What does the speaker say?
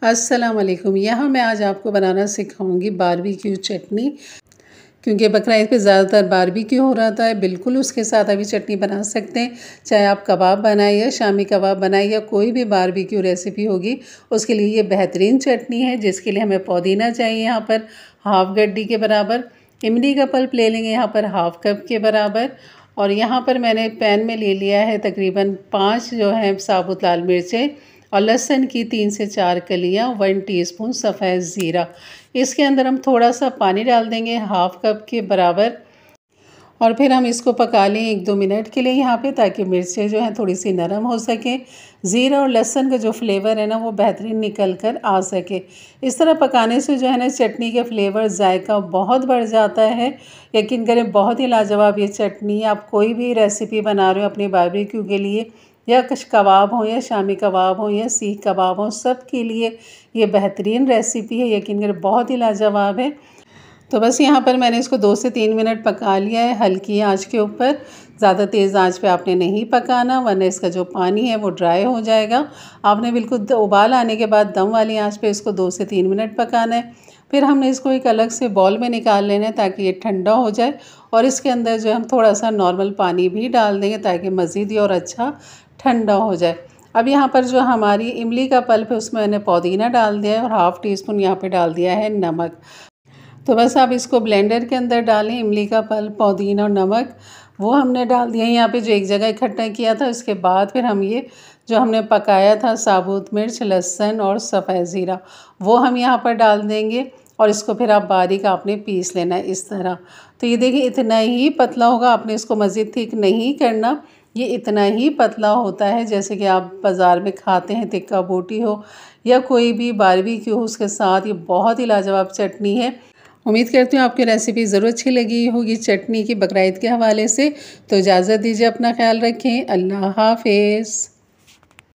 अस्सलाम वालेकुम। यहाँ मैं आज आपको बनाना सिखाऊंगी बारबेक्यू चटनी। क्योंकि बकरा ईद पे ज़्यादातर बारबेक्यू हो रहा था, बिल्कुल उसके साथ अभी चटनी बना सकते हैं। चाहे आप कबाब बनाए या शामी कबाब बनाए या कोई भी बारबेक्यू रेसिपी होगी, उसके लिए ये बेहतरीन चटनी है। जिसके लिए हमें पुदीना चाहिए यहाँ पर हाफ़ गड्डी के बराबर, इमली का पल्प ले लेंगे यहाँ पर हाफ़ कप के बराबर, और यहाँ पर मैंने पैन में ले लिया है तकरीबन 5 जो है साबुत लाल मिर्चें, और लहसुन की 3 से 4 कलियाँ, 1 टीस्पून सफ़ेद ज़ीरा। इसके अंदर हम थोड़ा सा पानी डाल देंगे हाफ़ कप के बराबर, और फिर हम इसको पका लें 1-2 मिनट के लिए यहाँ पे, ताकि मिर्चें जो हैं थोड़ी सी नरम हो सकें। ज़ीरा और लहसुन का जो फ्लेवर है ना, वो बेहतरीन निकल कर आ सके। इस तरह पकाने से जो है ना, चटनी का फ्लेवर जायका बहुत बढ़ जाता है। यकीन करें, बहुत ही लाजवाब ये चटनी। आप कोई भी रेसिपी बना रहे हो अपने बारबेक्यू के लिए, या कुछ कबाब हो या शामी कबाब हो या सीख कबाब हो, सब के लिए ये बेहतरीन रेसिपी है। यकीन करें, बहुत ही लाजवाब है। तो बस यहाँ पर मैंने इसको 2 से 3 मिनट पका लिया है हल्की आंच के ऊपर। ज़्यादा तेज़ आंच पे आपने नहीं पकाना, वरना इसका जो पानी है वो ड्राई हो जाएगा। आपने बिल्कुल उबाल आने के बाद दम वाली आंच पे इसको 2 से 3 मिनट पकाना है। फिर हमने इसको एक अलग से बॉल में निकाल लेना है, ताकि ये ठंडा हो जाए। और इसके अंदर जो हम थोड़ा सा नॉर्मल पानी भी डाल देंगे, ताकि मज़ीद ही और अच्छा ठंडा हो जाए। अब यहाँ पर जो हमारी इमली का पल्प है, उसमें मैंने पुदीना डाल दिया है, और हाफ़ टीस्पून यहाँ पे डाल दिया है नमक। तो बस आप इसको ब्लेंडर के अंदर डालें। इमली का पल्प, पुदीना और नमक वो हमने डाल दिया है यहाँ पे, जो एक जगह इकट्ठा किया था। उसके बाद फिर हम ये जो हमने पकाया था साबुत मिर्च, लहसुन और सफ़ेद ज़ीरा, वो हम यहाँ पर डाल देंगे, और इसको फिर आप बारीक आपने पीस लेना है इस तरह। तो ये देखिए, इतना ही पतला होगा, आपने इसको मज़ीद थिक नहीं करना। ये इतना ही पतला होता है जैसे कि आप बाज़ार में खाते हैं, तिक्का बोटी हो या कोई भी बारबेक्यू हो, उसके साथ ये बहुत ही लाजवाब चटनी है। उम्मीद करती हूँ आपकी रेसिपी ज़रूर अच्छी लगी होगी चटनी की बकरा ईद के हवाले से। तो इजाज़त दीजिए, अपना ख्याल रखें। अल्लाह हाफ़िज़।